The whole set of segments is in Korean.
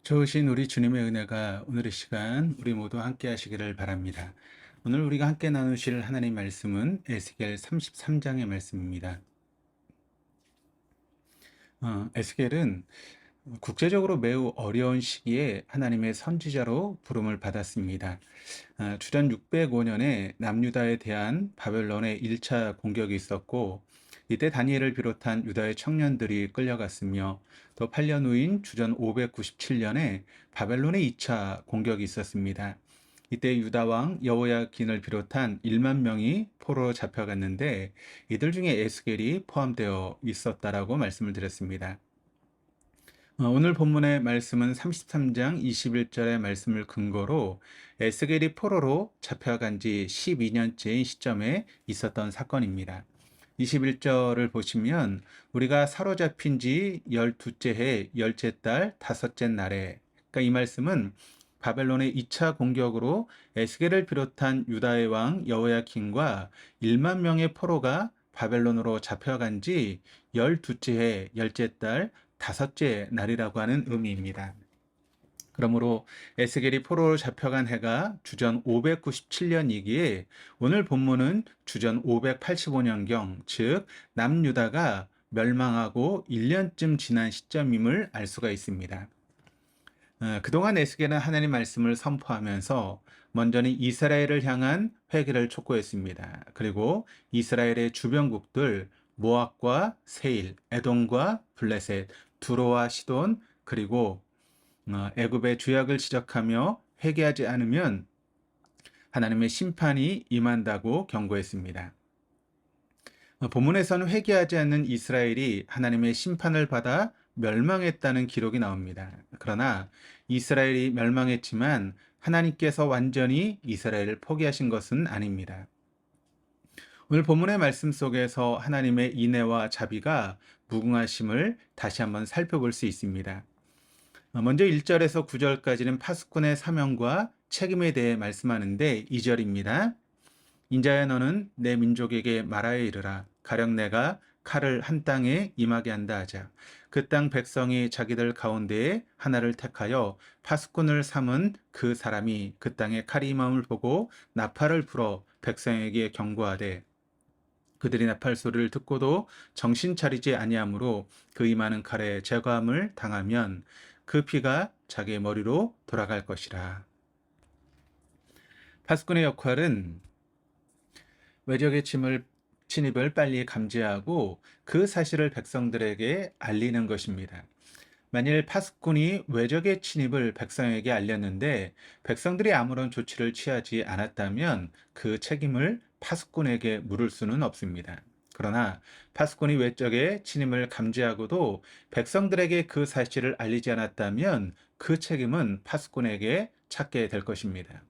좋으신 우리 주님의 은혜가 오늘 이 시간 우리 모두 함께 하시기를 바랍니다. 오늘 우리가 함께 나누실 하나님 말씀은 에스겔 33장의 말씀입니다. 에스겔은 국제적으로 매우 어려운 시기에 하나님의 선지자로 부름을 받았습니다. 주전 605년에 남유다에 대한 바벨론의 1차 공격이 있었고, 이때 다니엘을 비롯한 유다의 청년들이 끌려갔으며, 또 8년 후인 주전 597년에 바벨론의 2차 공격이 있었습니다. 이때 유다 왕 여호야긴을 비롯한 1만 명이 포로로 잡혀갔는데, 이들 중에 에스겔이 포함되어 있었다라고 말씀을 드렸습니다. 오늘 본문의 말씀은 33장 21절의 말씀을 근거로 에스겔이 포로로 잡혀간 지 12년째인 시점에 있었던 사건입니다. 21절을 보시면 우리가 사로잡힌 지 12째 해, 열째 달, 다섯째 날에, 그러니까 이 말씀은 바벨론의 2차 공격으로 에스겔을 비롯한 유다의 왕 여호야킨과 1만 명의 포로가 바벨론으로 잡혀간 지 12째 해, 열째 달, 다섯째 날이라고 하는 의미입니다. 그러므로 에스겔이 포로로 잡혀간 해가 주전 597년이기에 오늘 본문은 주전 585년경, 즉 남유다가 멸망하고 1년쯤 지난 시점임을 알 수가 있습니다. 그동안 에스겔은 하나님 말씀을 선포하면서 먼저는 이스라엘을 향한 회개를 촉구했습니다. 그리고 이스라엘의 주변국들 모압과 세일, 에돔과 블레셋, 두로와 시돈, 그리고 애굽의 죄악을 지적하며 회개하지 않으면 하나님의 심판이 임한다고 경고했습니다. 본문에서는 회개하지 않는 이스라엘이 하나님의 심판을 받아 멸망했다는 기록이 나옵니다. 그러나 이스라엘이 멸망했지만 하나님께서 완전히 이스라엘을 포기하신 것은 아닙니다. 오늘 본문의 말씀 속에서 하나님의 인애와 자비가 무궁하심을 다시 한번 살펴볼 수 있습니다. 먼저 1절에서 9절까지는 파수꾼의 사명과 책임에 대해 말씀하는데 2절입니다. 인자야 너는 내 민족에게 말하여 이르라. 가령 내가 칼을 한 땅에 임하게 한다 하자. 그 땅 백성이 자기들 가운데에 하나를 택하여 파수꾼을 삼은 그 사람이 그 땅에 칼이 임함을 보고 나팔을 불어 백성에게 경고하되 그들이 나팔 소리를 듣고도 정신 차리지 아니하므로 그 임하는 칼에 제거함을 당하면 그 피가 자기의 머리로 돌아갈 것이라. 파수꾼의 역할은 외적의 침입을 빨리 감지하고 그 사실을 백성들에게 알리는 것입니다. 만일 파수꾼이 외적의 침입을 백성에게 알렸는데 백성들이 아무런 조치를 취하지 않았다면 그 책임을 파수꾼에게 물을 수는 없습니다. 그러나 파수꾼이 외적의 침입을 감지하고도 백성들에게 그 사실을 알리지 않았다면 그 책임은 파수꾼에게 찾게 될 것입니다.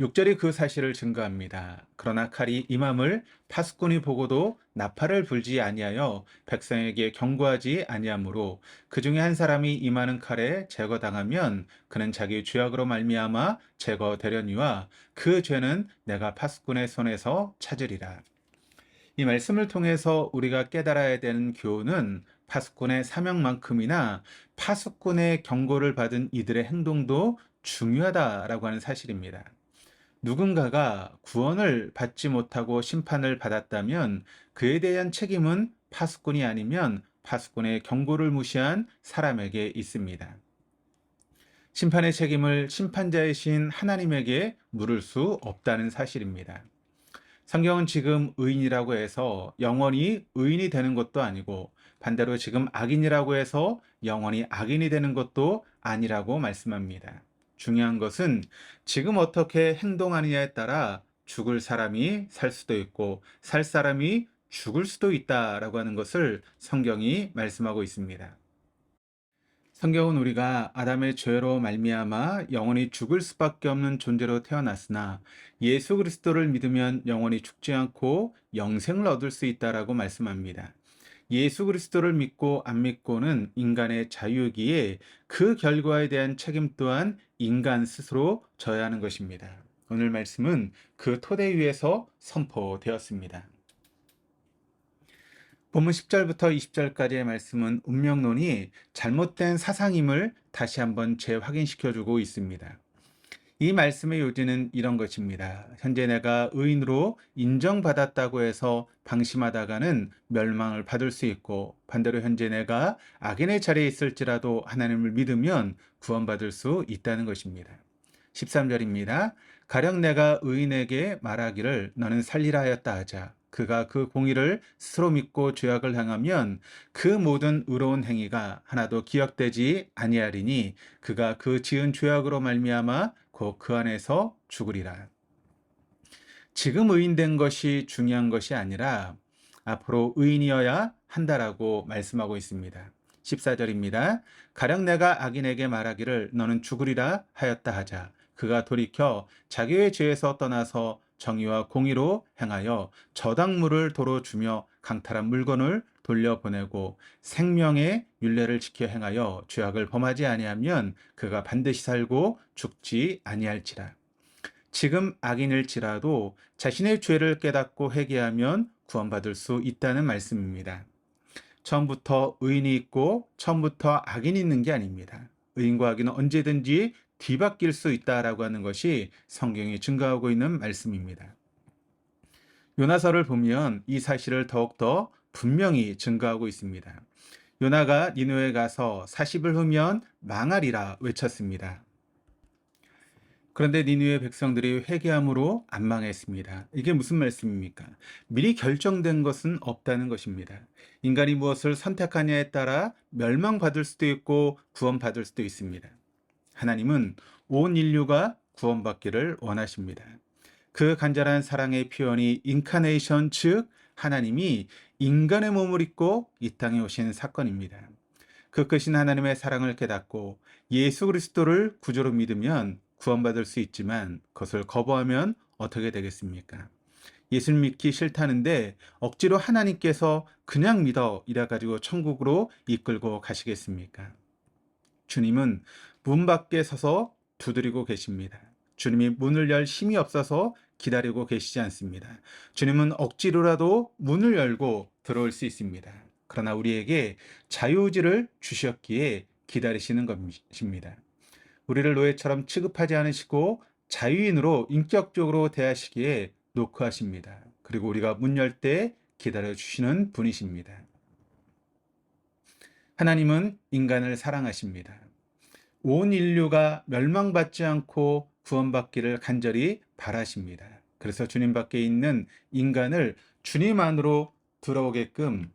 6절이 그 사실을 증거합니다. 그러나 칼이 임함을 파수꾼이 보고도 나팔을 불지 아니하여 백성에게 경고하지 아니하므로 그 중에 한 사람이 임하는 칼에 제거당하면 그는 자기 죄악으로 말미암아 제거되려니와 그 죄는 내가 파수꾼의 손에서 찾으리라. 이 말씀을 통해서 우리가 깨달아야 되는 교훈은 파수꾼의 사명만큼이나 파수꾼의 경고를 받은 이들의 행동도 중요하다라고 하는 사실입니다. 누군가가 구원을 받지 못하고 심판을 받았다면 그에 대한 책임은 파수꾼이 아니면 파수꾼의 경고를 무시한 사람에게 있습니다. 심판의 책임을 심판자이신 하나님에게 물을 수 없다는 사실입니다. 성경은 지금 의인이라고 해서 영원히 의인이 되는 것도 아니고 반대로 지금 악인이라고 해서 영원히 악인이 되는 것도 아니라고 말씀합니다. 중요한 것은 지금 어떻게 행동하느냐에 따라 죽을 사람이 살 수도 있고 살 사람이 죽을 수도 있다라고 하는 것을 성경이 말씀하고 있습니다. 성경은 우리가 아담의 죄로 말미암아 영원히 죽을 수밖에 없는 존재로 태어났으나 예수 그리스도를 믿으면 영원히 죽지 않고 영생을 얻을 수 있다라고 말씀합니다. 예수 그리스도를 믿고 안 믿고는 인간의 자유이기에 그 결과에 대한 책임 또한 인간 스스로 져야 하는 것입니다. 오늘 말씀은 그 토대 위에서 선포되었습니다. 본문 10절부터 20절까지의 말씀은 운명론이 잘못된 사상임을 다시 한번 재확인시켜 주고 있습니다. 이 말씀의 요지는 이런 것입니다. 현재 내가 의인으로 인정받았다고 해서 방심하다가는 멸망을 받을 수 있고, 반대로 현재 내가 악인의 자리에 있을지라도 하나님을 믿으면 구원받을 수 있다는 것입니다. 13절입니다. 가령 내가 의인에게 말하기를 너는 살리라 하였다 하자. 그가 그 공의를 스스로 믿고 죄악을 행하면 그 모든 의로운 행위가 하나도 기억되지 아니하리니 그가 그 지은 죄악으로 말미암아 곧 그 안에서 죽으리라. 지금 의인된 것이 중요한 것이 아니라 앞으로 의인이어야 한다라고 말씀하고 있습니다. 14절입니다. 가령 내가 악인에게 말하기를 너는 죽으리라 하였다 하자. 그가 돌이켜 자기의 죄에서 떠나서 정의와 공의로 행하여 저당물을 도로 주며 강탈한 물건을 돌려보내고 생명의 율례를 지켜 행하여 죄악을 범하지 아니하면 그가 반드시 살고 죽지 아니할지라. 지금 악인일지라도 자신의 죄를 깨닫고 회개하면 구원받을 수 있다는 말씀입니다. 처음부터 의인이 있고 처음부터 악인이 있는 게 아닙니다. 의인과 악인은 언제든지 뒤바뀔 수 있다라고 하는 것이 성경이 증거하고 있는 말씀입니다. 요나서를 보면 이 사실을 더욱더 분명히 증거하고 있습니다. 요나가 니느웨에 가서 40일 후면 망하리라 외쳤습니다. 그런데 니느웨 백성들이 회개함으로 안 망했습니다. 이게 무슨 말씀입니까? 미리 결정된 것은 없다는 것입니다. 인간이 무엇을 선택하냐에 따라 멸망받을 수도 있고 구원받을 수도 있습니다. 하나님은 온 인류가 구원받기를 원하십니다. 그 간절한 사랑의 표현이 인카네이션, 즉 하나님이 인간의 몸을 입고 이 땅에 오신 사건입니다. 그 크신 하나님의 사랑을 깨닫고 예수 그리스도를 구주로 믿으면 구원받을 수 있지만 그것을 거부하면 어떻게 되겠습니까? 예수를 믿기 싫다는데 억지로 하나님께서 그냥 믿어 이래 가지고 천국으로 이끌고 가시겠습니까? 주님은 문 밖에 서서 두드리고 계십니다. 주님이 문을 열 힘이 없어서 기다리고 계시지 않습니다. 주님은 억지로라도 문을 열고 들어올 수 있습니다. 그러나 우리에게 자유의지를 주셨기에 기다리시는 것입니다. 우리를 노예처럼 취급하지 않으시고 자유인으로 인격적으로 대하시기에 노크하십니다. 그리고 우리가 문 열 때 기다려주시는 분이십니다. 하나님은 인간을 사랑하십니다. 온 인류가 멸망받지 않고 구원받기를 간절히 바라십니다. 그래서 주님 밖에 있는 인간을 주님 안으로 들어오게끔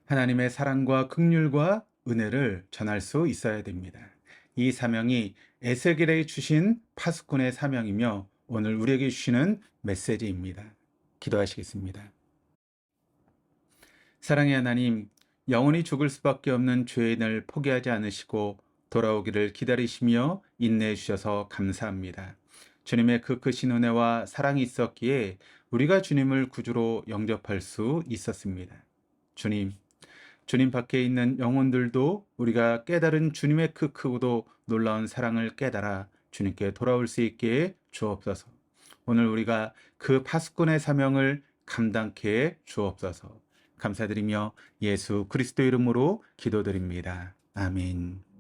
하나님의 사랑과 긍휼과 은혜를 전할 수 있어야 됩니다. 이 사명이 에스겔에 주신 파수꾼의 사명이며 오늘 우리에게 주시는 메시지입니다. 기도하시겠습니다. 사랑의 하나님, 영원히 죽을 수밖에 없는 죄인을 포기하지 않으시고 돌아오기를 기다리시며 인내해 주셔서 감사합니다. 주님의 그 크신 은혜와 사랑이 있었기에 우리가 주님을 구주로 영접할 수 있었습니다. 주님 밖에 있는 영혼들도 우리가 깨달은 주님의 그 크고도 놀라운 사랑을 깨달아 주님께 돌아올 수 있게 주옵소서. 오늘 우리가 그 파수꾼의 사명을 감당케 해 주옵소서. 감사드리며 예수 그리스도 이름으로 기도드립니다. 아멘.